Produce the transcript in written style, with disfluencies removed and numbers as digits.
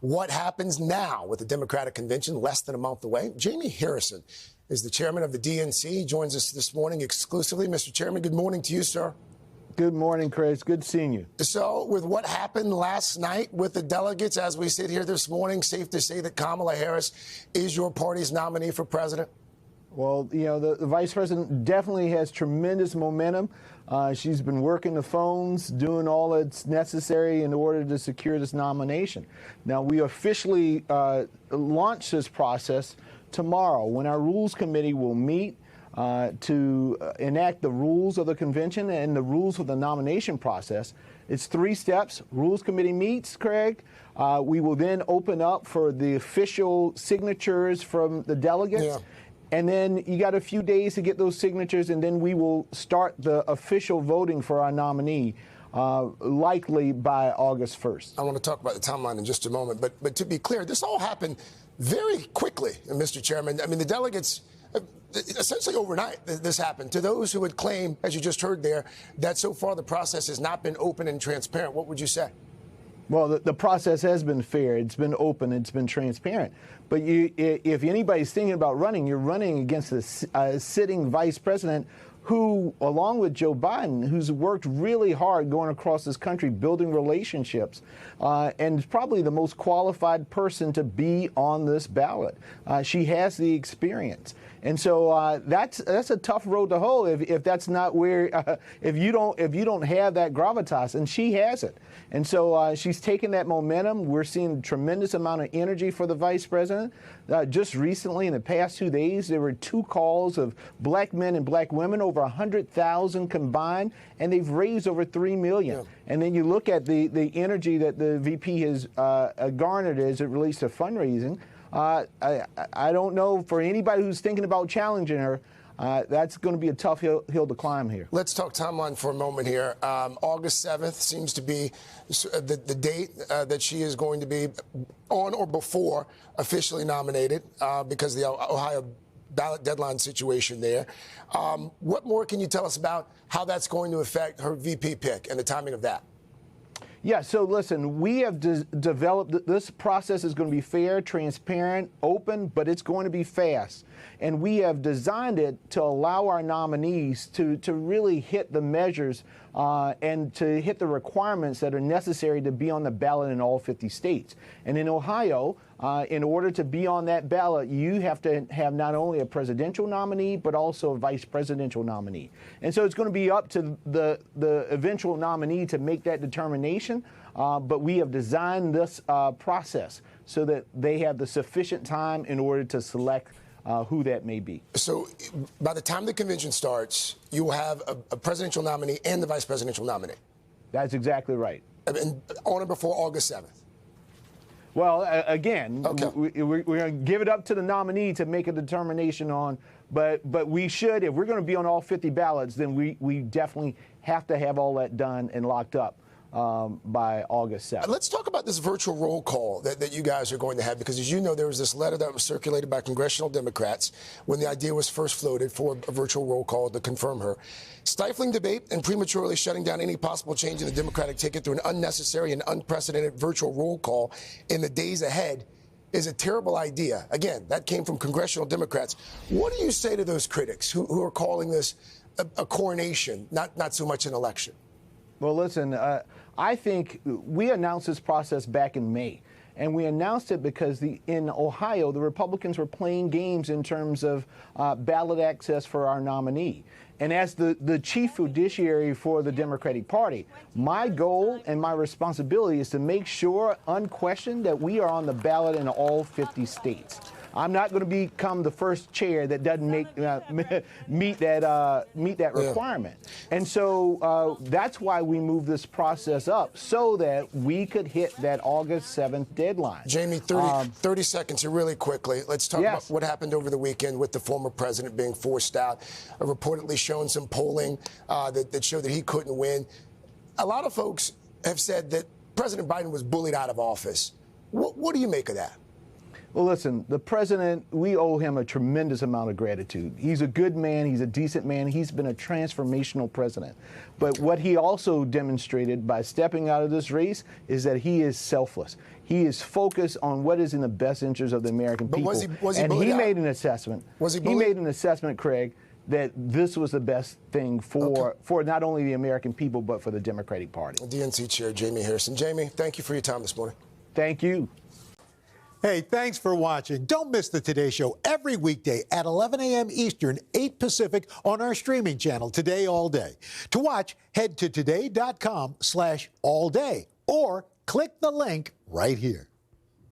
what happens now with the Democratic convention less than a month away. Jaime Harrison is the chairman of the DNC. He joins us this morning exclusively. Mr. Chairman, good morning to you, sir. Good morning, Chris. Good seeing you. So with what happened last night with the delegates, as we sit here this morning, safe to say that Kamala Harris is your party's nominee for president? Well, you know, the vice president definitely has tremendous momentum. She's been working the phones, doing all that's necessary in order to secure this nomination. Now, we officially launch this process tomorrow when our Rules Committee will meet to enact the rules of the convention and the rules of the nomination process. It's 3 steps. Rules Committee meets, Craig. We will then open up for the official signatures from the delegates. Yeah. And then you got a few days to get those signatures, and then we will start the official voting for our nominee, likely by August 1st. I want to talk about the timeline in just a moment. But to be clear, this all happened very quickly, Mr. Chairman. I mean, the delegates, essentially overnight, this happened. To those who would claim, as you just heard there, that so far the process has not been open and transparent, what would you say? Well, the process has been fair. It's been open. It's been transparent. But if anybody's thinking about running, you're running against a sitting vice president who, along with Joe Biden, who's worked really hard going across this country, building relationships, and is probably the most qualified person to be on this ballot. She has the experience. And so that's a tough road to hoe if that's not where if you don't have that gravitas, and she has it. And so she's taken that momentum. We're seeing a tremendous amount of energy for the vice president. Just recently, in the past 2 days, there were 2 calls of black men and black women, over 100,000 combined, and they've raised over $3 million. Yeah. And then you look at the energy that the VP has garnered as it relates to fundraising. I don't know, for anybody who's thinking about challenging her, that's going to be a tough hill to climb here. Let's talk timeline for a moment here. August 7th seems to be the date that she is going to be on or before officially nominated because of the Ohio ballot deadline situation there. What more can you tell us about how that's going to affect her VP pick and the timing of that? Yeah, so listen, we have developed, this process is going to be fair, transparent, open, but it's going to be fast. And we have designed it to allow our nominees to really hit the measures and to hit the requirements that are necessary to be on the ballot in all 50 states. And in Ohio, in order to be on that ballot, you have to have not only a presidential nominee, but also a vice presidential nominee. And so it's going to be up to the eventual nominee to make that determination. But we have designed this process so that they have the sufficient time in order to select who that may be. So by the time the convention starts, you will have a presidential nominee and the vice presidential nominee. That's exactly right. And on or before August 7th. Well, again, okay. We're going to give it up to the nominee to make a determination on, but we should, if we're going to be on all 50 ballots, then we definitely have to have all that done and locked up by August 7th. Let's talk about this virtual roll call that you guys are going to have, because as you know, there was this letter that was circulated by congressional Democrats when the idea was first floated for a virtual roll call to confirm her. Stifling debate and prematurely shutting down any possible change in the Democratic ticket through an unnecessary and unprecedented virtual roll call in the days ahead is a terrible idea. Again, that came from congressional Democrats. What do you say to those critics who are calling this a coronation, not so much an election? Well, listen, I think we announced this process back in May. And we announced it because in Ohio, the Republicans were playing games in terms of ballot access for our nominee. And as the chief fiduciary for the Democratic Party, my goal and my responsibility is to make sure, unquestioned, that we are on the ballot in all 50 states. I'm not going to become the first chair that doesn't meet that requirement. And so that's why we moved this process up, so that we could hit that August 7th deadline. Jaime, 30 seconds here really quickly. Let's talk about what happened over the weekend with the former president being forced out, reportedly showing some polling that showed that he couldn't win. A lot of folks have said that President Biden was bullied out of office. What do you make of that? Well, listen, the president, we owe him a tremendous amount of gratitude. He's a good man. He's a decent man. He's been a transformational president. But what he also demonstrated by stepping out of this race is that he is selfless. He is focused on what is in the best interest of the American people. And he made an assessment. He made an assessment, Craig, that this was the best thing for not only the American people, but for the Democratic Party. DNC Chair Jaime Harrison. Jaime, thank you for your time this morning. Thank you. Hey, thanks for watching. Don't miss the Today Show every weekday at 11 a.m. Eastern, 8 Pacific on our streaming channel, Today All Day. To watch, head to today.com/allday or click the link right here.